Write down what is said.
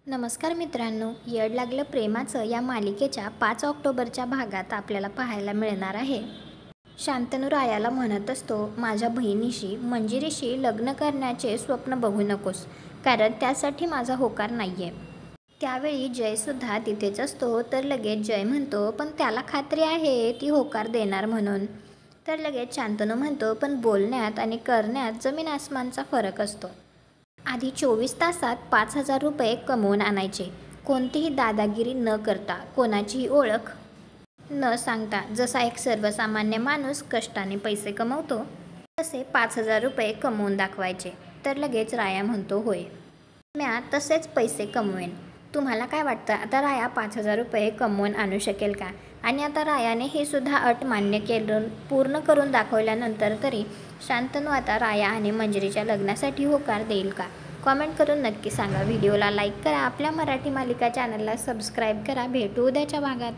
नमस्कार मित्रांनो, येड लागलं प्रेमाचं या मालिकेच्या 5 ऑक्टोबरच्या भागात आपल्याला पाहायला मिळणार आहे. शांतनू रायाला म्हणत असतो, माझ्या बहिणीशी मंजिरीशी लग्न करण्याचे स्वप्न बघू नकोस, कारण त्यासाठी माझा होकार नाही आहे. त्यावेळी जयसुद्धा तिथेच असतो. तर लगेच जय म्हणतो, पण त्याला खात्री आहे ती होकार देणार म्हणून. तर लगेच शांतनू म्हणतो, पण बोलण्यात आणि करण्यात जमीन आसमानचा फरक असतो. आधी 24 तासात 5,000 रुपये कमवून आणायचे, कोणतीही दादागिरी न करता, कोणाचीही ओळख न सांगता. जसा एक सर्वसामान्य माणूस कष्टाने पैसे कमवतो तसे 5,000 रुपये कमवून दाखवायचे. तर लगेच राया म्हणतो, होय, म्या तसेच पैसे कमवेन. तुम्हाला काय वाटतं, आता राया 5,000 रुपये कमवून आणू शकेल का? आणि आता रायाने हे सुद्धा अट मान्य केलं, पूर्ण करून दाखवल्यानंतर तरी शांतनू आता राया आणि मंजिरीच्या लग्नासाठी होकार देईल का? कॉमेंट करून नक्की सांगा. व्हिडिओला लाईक करा, आपल्या मराठी मालिका चॅनलला सबस्क्राईब करा. भेटू उद्याच्या भागात.